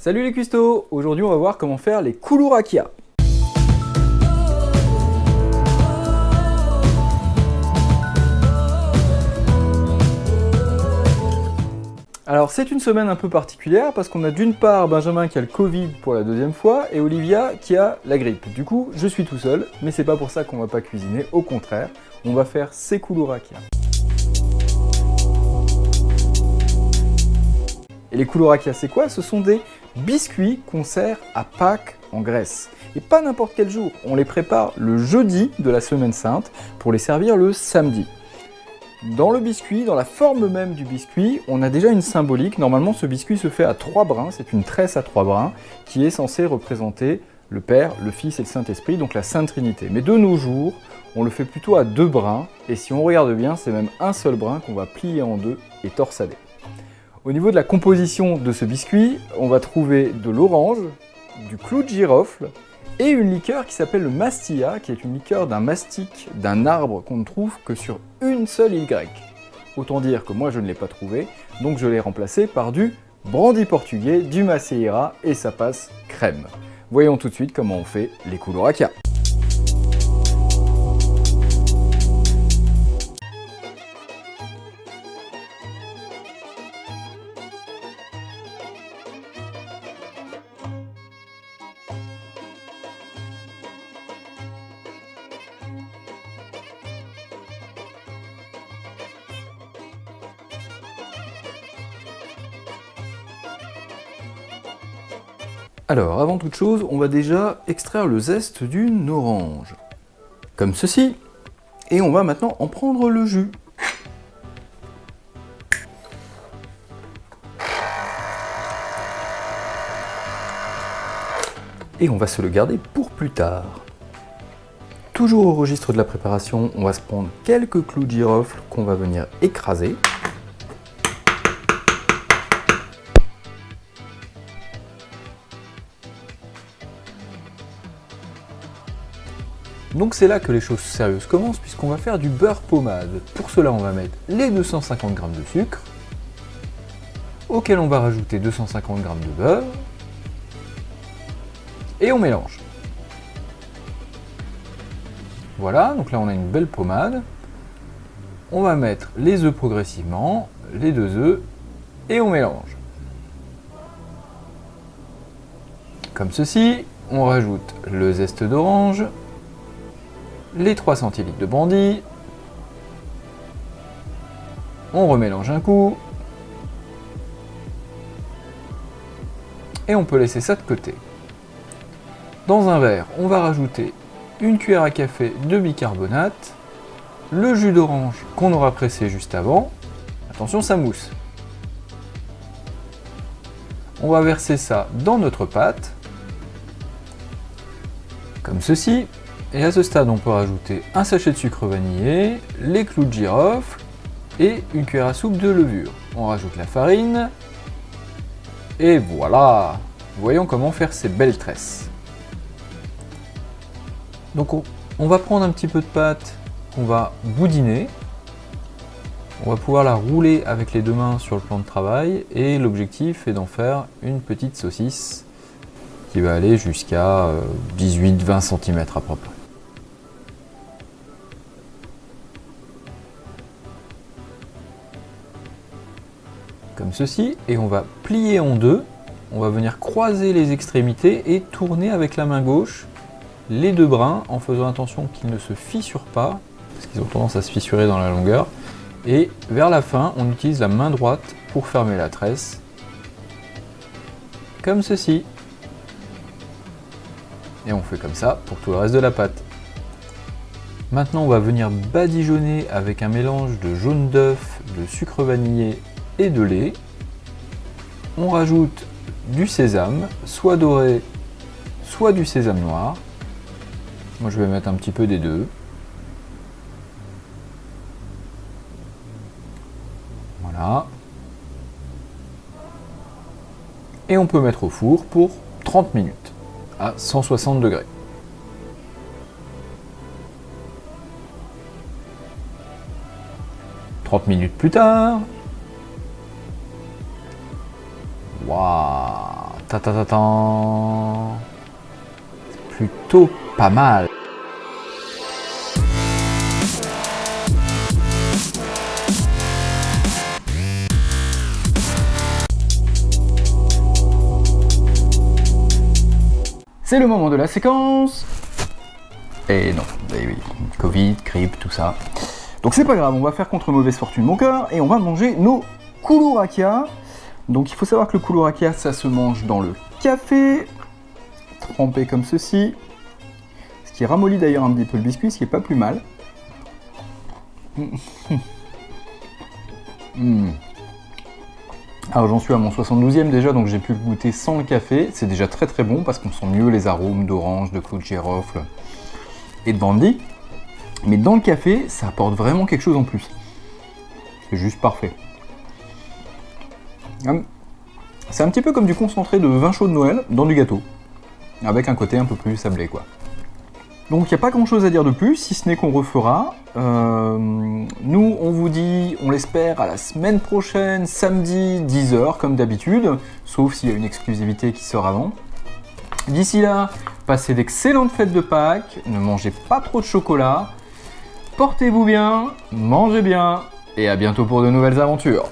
Salut les cuistots! Aujourd'hui on va voir comment faire les koulourakia. Alors c'est une semaine un peu particulière parce qu'on a d'une part Benjamin qui a le Covid pour la deuxième fois et Olivia qui a la grippe. Du coup je suis tout seul, mais c'est pas pour ça qu'on va pas cuisiner, au contraire, on va faire ces koulourakia. Et les koulourakia c'est quoi? Ce sont des biscuits qu'on sert à Pâques en Grèce. Et pas n'importe quel jour, on les prépare le jeudi de la semaine sainte pour les servir le samedi. Dans le biscuit, dans la forme même du biscuit, on a déjà une symbolique. Normalement, ce biscuit se fait à 3 brins, c'est une tresse à 3 brins, qui est censée représenter le Père, le Fils et le Saint-Esprit, donc la Sainte Trinité. Mais de nos jours, on le fait plutôt à 2 brins, et si on regarde bien, c'est même un seul brin qu'on va plier en deux et torsader. Au niveau de la composition de ce biscuit, on va trouver de l'orange, du clou de girofle, et une liqueur qui s'appelle le mastilla, qui est une liqueur d'un mastic d'un arbre qu'on ne trouve que sur une seule île grecque. Autant dire que moi je ne l'ai pas trouvé, donc je l'ai remplacé par du brandy portugais, du macieira, et ça passe crème. Voyons tout de suite comment on fait les koulourakia. Alors, avant toute chose, on va déjà extraire le zeste d'une orange, comme ceci, et on va maintenant en prendre le jus. Et on va se le garder pour plus tard. Toujours au registre de la préparation, on va se prendre quelques clous de girofle qu'on va venir écraser. Donc c'est là que les choses sérieuses commencent puisqu'on va faire du beurre pommade. Pour cela on va mettre les 250 g de sucre, auquel on va rajouter 250 g de beurre, et on mélange. Voilà, donc là on a une belle pommade. On va mettre les œufs progressivement, les 2 œufs, et on mélange. Comme ceci, on rajoute le zeste d'orange, les 3 centilitres de brandy, on remélange un coup, et on peut laisser ça de côté. Dans un verre, on va rajouter une cuillère à café de bicarbonate, le jus d'orange qu'on aura pressé juste avant, attention ça mousse. On va verser ça dans notre pâte, comme ceci. Et à ce stade, on peut rajouter un sachet de sucre vanillé, les clous de girofle et une cuillère à soupe de levure. On rajoute la farine et voilà! Voyons comment faire ces belles tresses. Donc on va prendre un petit peu de pâte qu'on va boudiner. On va pouvoir la rouler avec les 2 mains sur le plan de travail et l'objectif est d'en faire une petite saucisse qui va aller jusqu'à 18-20 cm à peu près. Comme ceci, et on va plier en deux, on va venir croiser les extrémités et tourner avec la main gauche les 2 brins en faisant attention qu'ils ne se fissurent pas, parce qu'ils ont tendance à se fissurer dans la longueur, et vers la fin on utilise la main droite pour fermer la tresse, comme ceci. Et on fait comme ça pour tout le reste de la pâte. Maintenant on va venir badigeonner avec un mélange de jaune d'œuf, de sucre vanillé et de lait. On rajoute du sésame, soit doré, soit du sésame noir. Moi je vais mettre un petit peu des deux. Voilà. Et on peut mettre au four pour 30 minutes à 160 degrés. « 30 minutes plus tard, waouh, Ta-ta-ta-tan. C'est plutôt pas mal. C'est le moment de la séquence. Et non, oui, Covid, grippe, tout ça. Donc c'est pas grave, on va faire contre mauvaise fortune mon cœur et on va manger nos koulourakia. Donc il faut savoir que le koulourakia, ça se mange dans le café, trempé comme ceci. Ce qui ramollit d'ailleurs un petit peu le biscuit, ce qui est pas plus mal. Alors j'en suis à mon 72e déjà, donc j'ai pu le goûter sans le café. C'est déjà très très bon parce qu'on sent mieux les arômes d'orange, de clou de girofle et de brandy. Mais dans le café, ça apporte vraiment quelque chose en plus. C'est juste parfait. C'est un petit peu comme du concentré de vin chaud de Noël dans du gâteau. Avec un côté un peu plus sablé quoi. Donc il n'y a pas grand chose à dire de plus, si ce n'est qu'on refera. Nous, on vous dit, on l'espère, à la semaine prochaine, samedi, 10h, comme d'habitude, sauf s'il y a une exclusivité qui sort avant. D'ici là, passez d'excellentes fêtes de Pâques, ne mangez pas trop de chocolat, portez-vous bien, mangez bien, et à bientôt pour de nouvelles aventures.